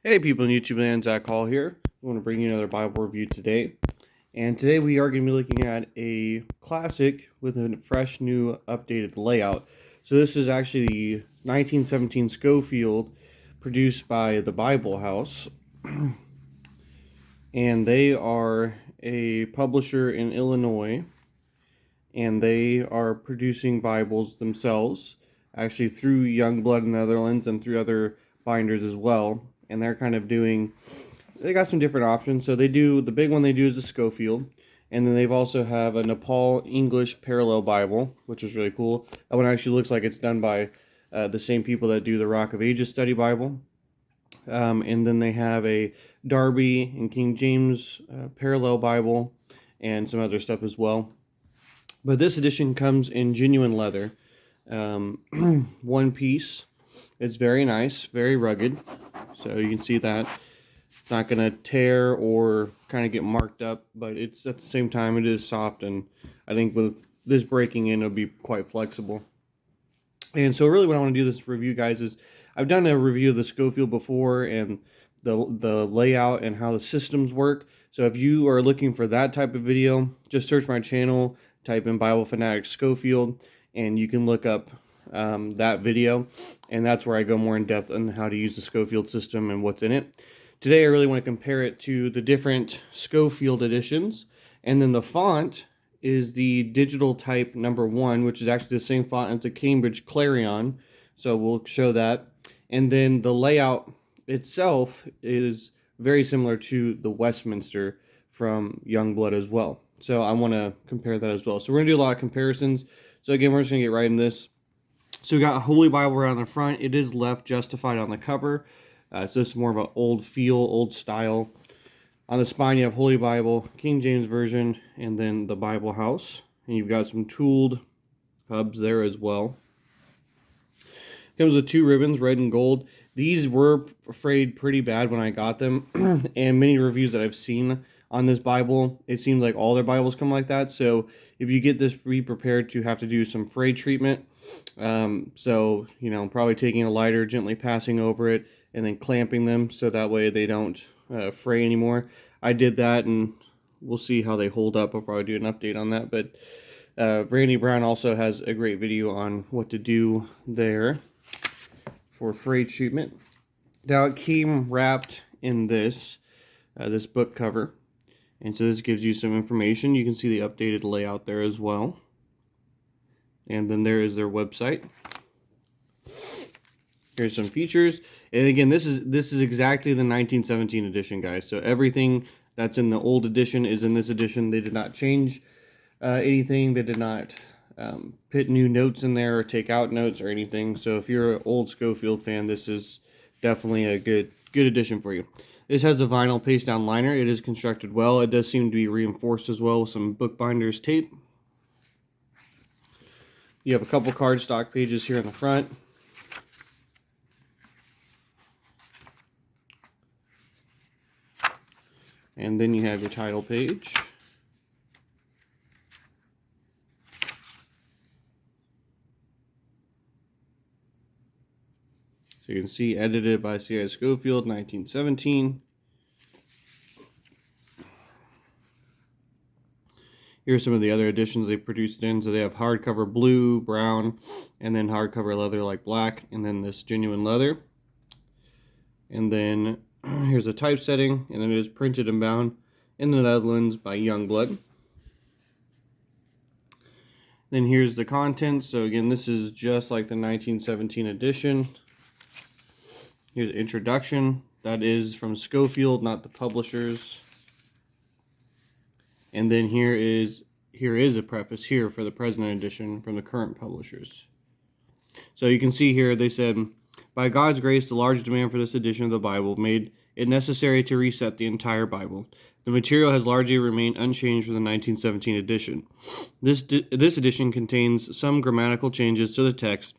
Hey people in YouTube land, Zach Hall here. I want to bring you another Bible review today. And today we are going to be looking at a classic with a fresh new updated layout. So this is actually the 1917 Scofield produced by the Bible House. And they are a publisher in Illinois. And they are producing Bibles themselves, actually through Youngblood in the Netherlands and through other binders as well. And they're kind of doing, they got some different options. So they do, the big one they do is the Scofield. And then they've also have a Nepal English Parallel Bible, which is really cool. That one actually looks like it's done by the same people that do the Rock of Ages Study Bible. And then they have a Darby and King James Parallel Bible and some other stuff as well. But this edition comes in genuine leather. One piece. It's very nice, very rugged. So you can see that. It's not going to tear or kind of get marked up, but it's at the same time it is soft, and I think with this breaking in it'll be quite flexible. And so really what I want to do this review, guys, is I've done a review of the Scofield before and the layout and how the systems work. So if you are looking for that type of video, just search my channel, type in Bible Fanatic Scofield, and you can look up that video, and that's where I go more in depth on how to use the Scofield system and what's in it. Today I really want to compare it to the different Scofield editions, and then the font is the digital type #1, which is actually the same font as the Cambridge Clarion, so we'll show that. And then the layout itself is very similar to the Westminster from Youngblood as well. So I want to compare that as well. So we're going to do a lot of comparisons. So again, we're just going to get right in this. So we got a Holy Bible right on the front. It is left justified on the cover. So this is more of an old feel, old style. On the spine, you have Holy Bible, King James Version, and then the Bible House. And you've got some tooled hubs there as well. Comes with 2 ribbons, red and gold. These were frayed pretty bad when I got them. And many reviews that I've seen on this Bible, it seems like all their Bibles come like that. So if you get this, be prepared to have to do some fray treatment. So, you know, probably taking a lighter, gently passing over it, and then clamping them so that way they don't fray anymore. I did that, and we'll see how they hold up. I'll probably do an update on that. But Randy Brown also has a great video on what to do there for fray treatment. Now it came wrapped in this book cover, and so this gives you some information. You can see the updated layout there as well, and then there is their website. Here's some features, and again, this is exactly the 1917 edition, guys. So everything that's in the old edition is in this edition. They did not change anything. They did not put new notes in there or take out notes or anything. So if you're an old Scofield fan, this is definitely a good addition for you. This has a vinyl paste down liner. It is constructed well. It does seem to be reinforced as well with some bookbinders tape. You have a couple cardstock pages here in the front. And then you have your title page. So you can see, edited by C.I. Scofield, 1917. Here's some of the other editions they produced in. So they have hardcover blue, brown, and then hardcover leather like black, and then this genuine leather. And then here's a typesetting, and then it is printed and bound in the Netherlands by Youngblood. Then here's the contents. So again, this is just like the 1917 edition. Here's the introduction. That is from Scofield, not the publishers. And then here is a preface here for the present edition from the current publishers. So you can see here they said, by God's grace, the large demand for this edition of the Bible made it necessary to reset the entire Bible. The material has largely remained unchanged from the 1917 edition. This edition contains some grammatical changes to the text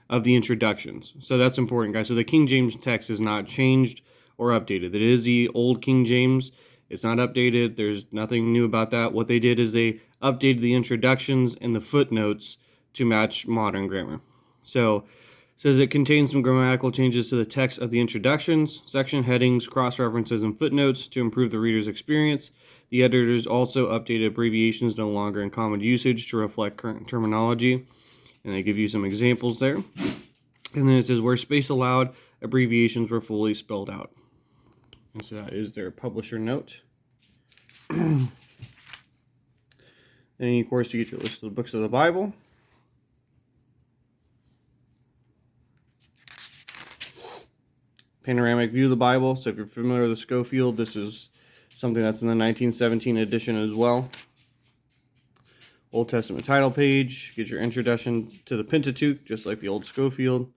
of the introductions. So that's important, guys. So the King James text is not changed or updated. It is the old King James. It's not updated. There's nothing new about that. What they did is they updated the introductions and the footnotes to match modern grammar. So says it contains some grammatical changes to the text of the introductions, section headings, cross-references, and footnotes to improve the reader's experience. The editors also updated abbreviations no longer in common usage to reflect current terminology, and they give you some examples there. And then it says where space allowed, abbreviations were fully spelled out. And so that is their publisher note. Then, of course, you get your list of the books of the Bible. Panoramic view of the Bible. So if you're familiar with the Scofield, this is something that's in the 1917 edition as well. Old Testament title page. Get your introduction to the Pentateuch, just like the old Scofield.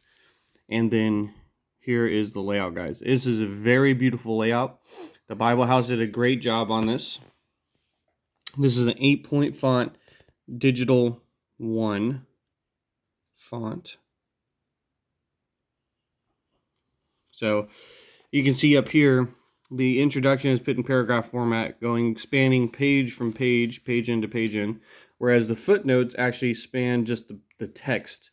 And then here is the layout, guys. This is a very beautiful layout. The Bible House did a great job on this. This is an 8-point font, digital 1 font. So you can see up here, the introduction is put in paragraph format, spanning page from page, page in to page in, whereas the footnotes actually span just the text,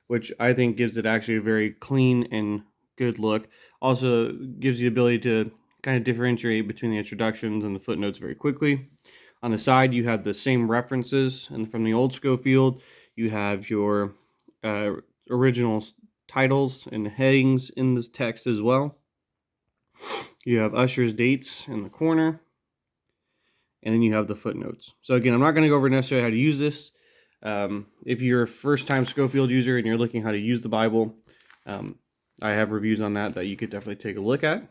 which I think gives it actually a very clean and good look. Also gives you the ability to kind of differentiate between the introductions and the footnotes very quickly. On the side, you have the same references, and from the old Scofield, you have your original titles and headings in this text as well. You have Usher's dates in the corner, and then you have the footnotes. So again, I'm not going to go over necessarily how to use this. If you're a first-time Scofield user and you're looking how to use the Bible, I have reviews on that you could definitely take a look at.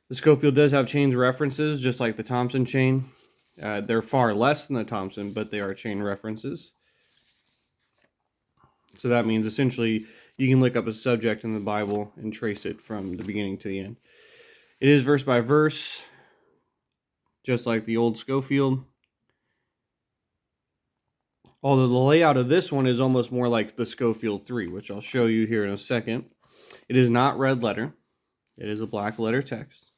The Scofield does have chain references, just like the Thompson chain. They're far less than the Thompson, but they are chain references. So that means essentially you can look up a subject in the Bible and trace it from the beginning to the end. It is verse by verse, just like the old Scofield. Although the layout of this one is almost more like the Scofield 3, which I'll show you here in a second. It is not red letter. It is a black letter text.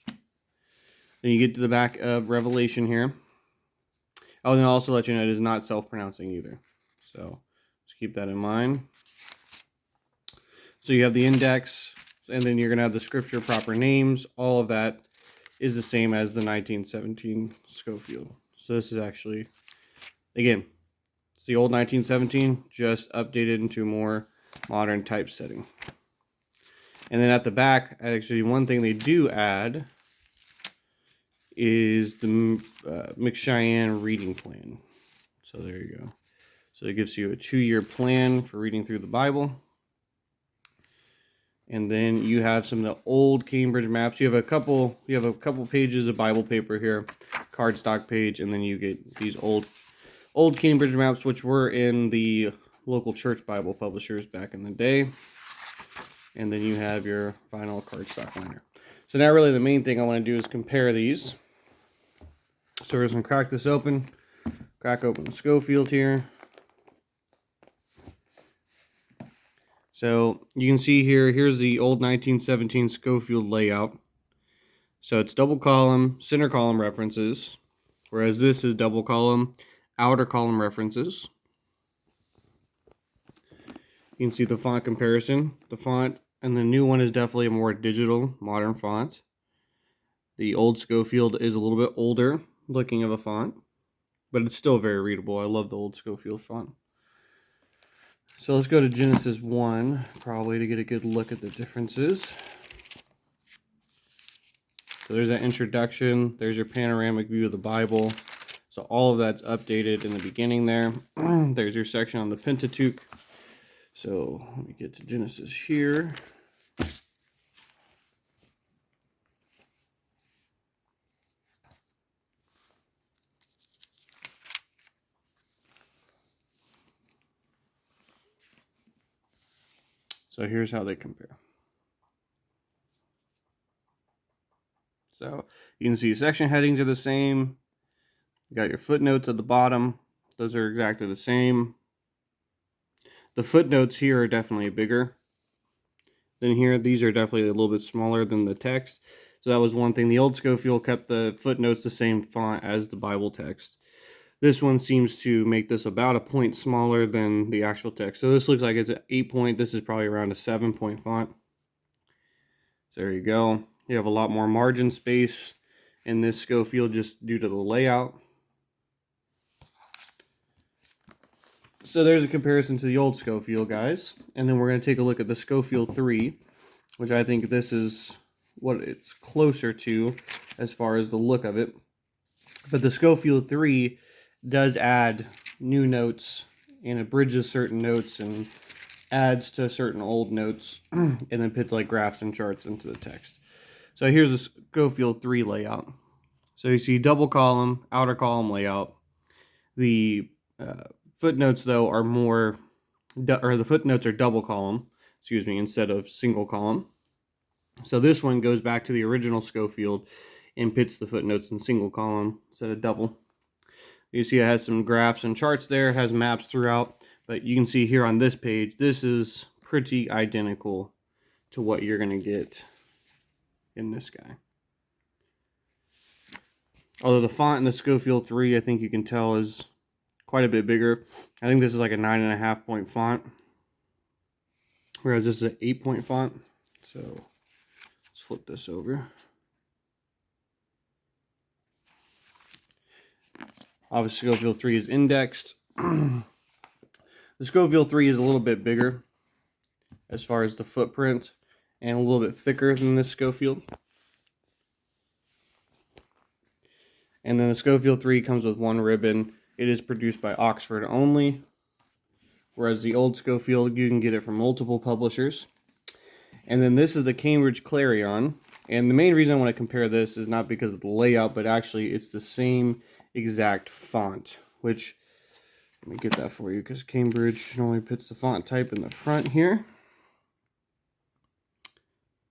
Then you get to the back of Revelation here. Oh, and I'll also let you know it is not self-pronouncing either. So just keep that in mind. So you have the index, and then you're going to have the scripture proper names. All of that is the same as the 1917 Scofield. So this is actually, again, it's the old 1917, just updated into more modern typesetting. And then at the back, actually, one thing they do add is the McCheyenne reading plan. So there you go. So it gives you a 2-year plan for reading through the Bible. And then you have some of the old Cambridge maps. You have a couple pages of Bible paper here, cardstock page, and then you get these old Cambridge maps, which were in the local church Bible publishers back in the day. And then you have your vinyl cardstock liner. So now really the main thing I want to do is compare these. So we're just going to crack this open. Crack open the Scofield here. So you can see here's the old 1917 Scofield layout. So it's double column, center column references, whereas this is double column, outer column references. You can see the font comparison. The font and the new one is definitely a more digital, modern font. The old Scofield is a little bit older looking of a font, but it's still very readable. I love the old Scofield font. So let's go to Genesis 1, probably to get a good look at the differences. So there's that introduction. There's your panoramic view of the Bible. So all of that's updated in the beginning there. There's your section on the Pentateuch. So let me get to Genesis here. So here's how they compare. So you can see section headings are the same. You got your footnotes at the bottom. Those are exactly the same. The footnotes here are definitely bigger than here. These are definitely a little bit smaller than the text. So that was one thing. The old Scofield kept the footnotes the same font as the Bible text. This one seems to make this about a point smaller than the actual text. So this looks like it's an 8-point. This is probably around a 7-point font. So there you go. You have a lot more margin space in this Scofield just due to the layout. So there's a comparison to the old Scofield, guys. And then we're going to take a look at the Scofield 3, which I think this is what it's closer to as far as the look of it. But the Scofield 3 does add new notes and it bridges certain notes and adds to certain old notes and then puts like graphs and charts into the text. So here's the Scofield 3 layout. So you see double column, outer column layout. The footnotes though are more, or the footnotes are double column, instead of single column. So this one goes back to the original Scofield and puts the footnotes in single column instead of double. You see it has some graphs and charts there, has maps throughout, but you can see here on this page, this is pretty identical to what you're going to get in this guy. Although the font in the Scofield 3, I think you can tell, is quite a bit bigger. I think this is like a 9.5-point font, whereas this is an 8-point font. So let's flip this over. Obviously, Scofield 3 is indexed. The Scofield 3 is a little bit bigger as far as the footprint and a little bit thicker than this Scofield. And then the Scofield 3 comes with one ribbon. It is produced by Oxford only, whereas the old Scofield, you can get it from multiple publishers. And then this is the Cambridge Clarion. And the main reason I want to compare this is not because of the layout, but actually it's the same exact font, which, let me get that for you, because Cambridge only puts the font type in the front here.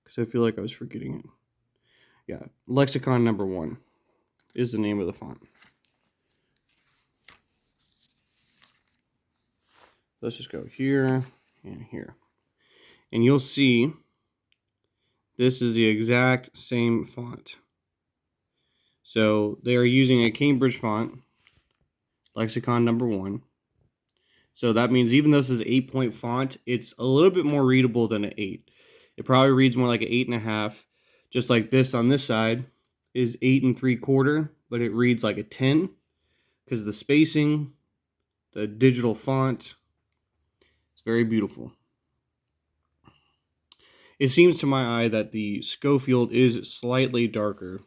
Because I feel like I was forgetting it. Yeah, Lexicon number 1 is the name of the font. Let's just go here and here. And you'll see this is the exact same font. So they are using a Cambridge font, Lexicon number 1. So that means even though this is an 8-point font, it's a little bit more readable than an 8. It probably reads more like an 8.5. Just like this on this side is 8 3/4, but it reads like a 10 because the spacing, the digital font, it's very beautiful. It seems to my eye that the Scofield is slightly darker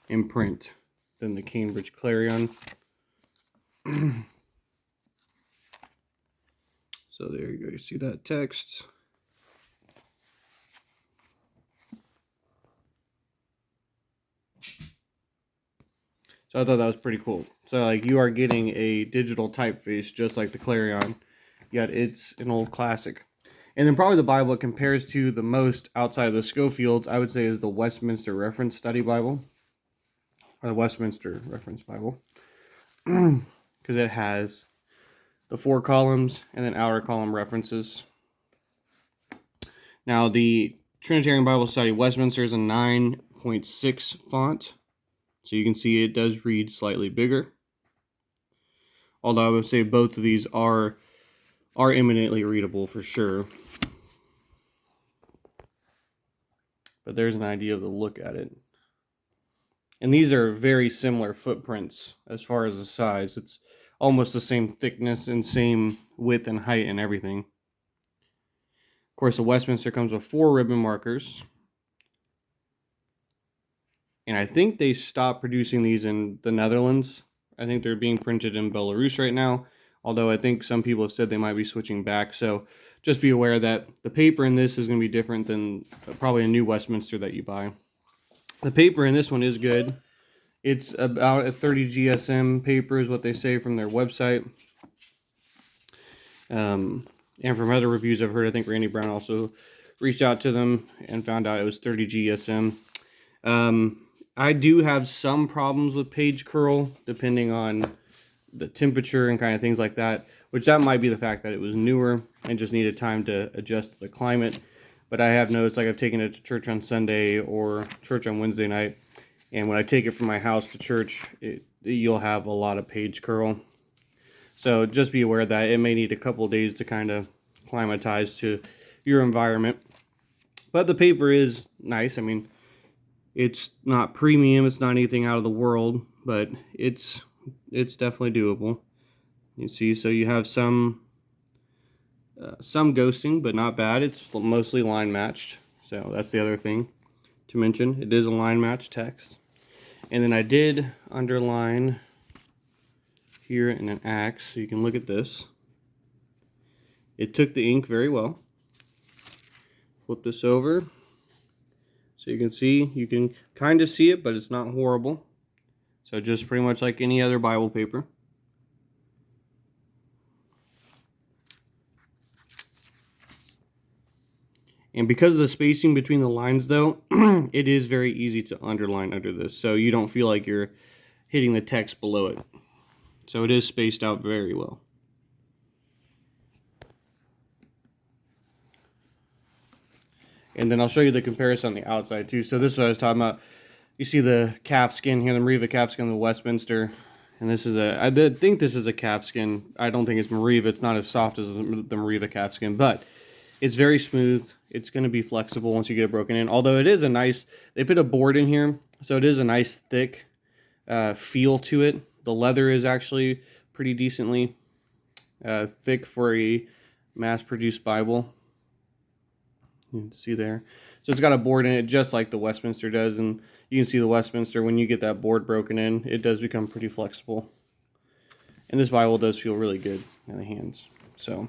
in print than the Cambridge Clarion. So there you go, you see that text. So I thought that was pretty cool. So like you are getting a digital typeface just like the Clarion, yet it's an old classic. And then probably the Bible it compares to the most outside of the Scofields, I would say, is the Westminster Reference Study Bible. Or the Westminster Reference Bible. Because it has the 4 columns and then outer column references. Now the Trinitarian Bible Study Westminster is a 9.6 font. So you can see it does read slightly bigger. Although I would say both of these are eminently readable for sure. But there's an idea of the look at it. And these are very similar footprints as far as the size. It's almost the same thickness and same width and height and everything. Of course, the Westminster comes with 4 ribbon markers. And I think they stopped producing these in the Netherlands. I think they're being printed in Belarus right now. Although I think some people have said they might be switching back. So just be aware that the paper in this is going to be different than probably a new Westminster that you buy. The paper in this one is good. It's about a 30 GSM paper is what they say from their website. And from other reviews I've heard, I think Randy Brown also reached out to them and found out it was 30 GSM. I do have some problems with page curl, depending on the temperature and kind of things like that, which that might be the fact that it was newer and just needed time to adjust to the climate. But I have noticed, like I've taken it to church on Sunday or church on Wednesday night, and when I take it from my house to church, you'll have a lot of page curl. So just be aware of that. It may need a couple days to kind of acclimatize to your environment. But the paper is nice. I mean, it's not premium, it's not anything out of the world, but it's definitely doable. You see, so you have some ghosting, but not bad. It's mostly line matched. So that's the other thing to mention. It is a line matched text. And then I did underline here in an axe, so you can look at this. It took the ink very well. Flip this over so you can see, you can kind of see it, but it's not horrible. So just pretty much like any other Bible paper. And because of the spacing between the lines though, it is very easy to underline under this, so you don't feel like you're hitting the text below it. So it is spaced out very well. And then I'll show you the comparison on the outside too. So this is what I was talking about. You see the calf skin here, the Mariva calf skin of the Westminster. And this is I did think this is a calf skin. I don't think it's Mariva. It's not as soft as the Mariva calf skin, but it's very smooth. It's going to be flexible once you get it broken in. Although it is a nice, they put a board in here, so it is a nice thick feel to it. The leather is actually pretty decently thick for a mass-produced Bible. You can see there. So it's got a board in it just like the Westminster does, and you can see the Westminster, when you get that board broken in, it does become pretty flexible. And this Bible does feel really good in the hands. So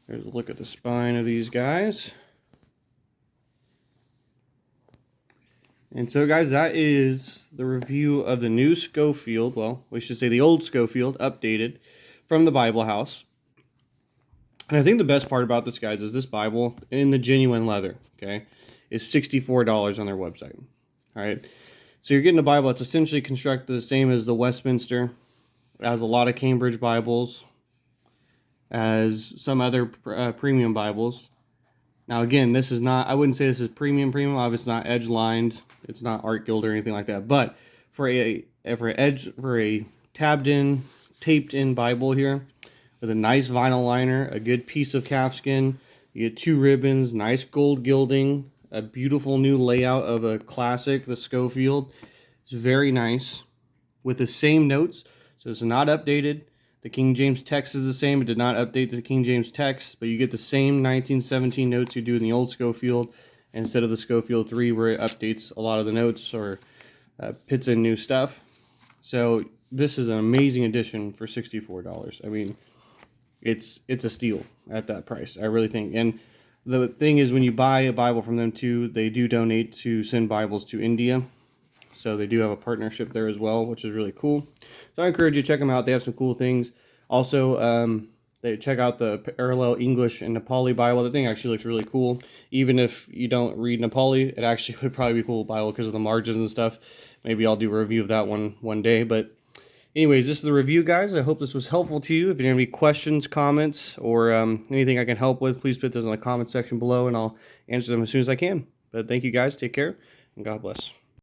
there's a look at the spine of these guys. And so guys, that is the review of the new Scofield, well, we should say the old Scofield, updated from the Bible House. And I think the best part about this, guys, is this Bible in the genuine leather, okay, is $64 on their website. All right, so you're getting a Bible that's essentially constructed the same as the Westminster. It has a lot of Cambridge Bibles, as some other premium Bibles. Now again, this is not, I wouldn't say this is premium. Obviously it's not edge lined, it's not art guild or anything like that, but for a tabbed in, taped in Bible here with a nice vinyl liner, a good piece of calfskin, you get 2 ribbons, nice gold gilding, a beautiful new layout of a classic, the Scofield. It's very nice with the same notes, so it's not updated. The King James text is the same. It did not update the King James text, but you get the same 1917 notes you do in the old Scofield, instead of the Scofield 3 where it updates a lot of the notes or puts in new stuff. So this is an amazing addition for $64. I mean, it's a steal at that price, I really think. And the thing is, when you buy a Bible from them too, they do donate to send Bibles to India. So they do have a partnership there as well, which is really cool. So I encourage you to check them out. They have some cool things. Also, they check out the Parallel English and Nepali Bible. The thing actually looks really cool. Even if you don't read Nepali, it actually would probably be a cool Bible because of the margins and stuff. Maybe I'll do a review of that one day. But anyways, this is the review, guys. I hope this was helpful to you. If you have any questions, comments, or anything I can help with, please put those in the comment section below, and I'll answer them as soon as I can. But thank you, guys. Take care, and God bless.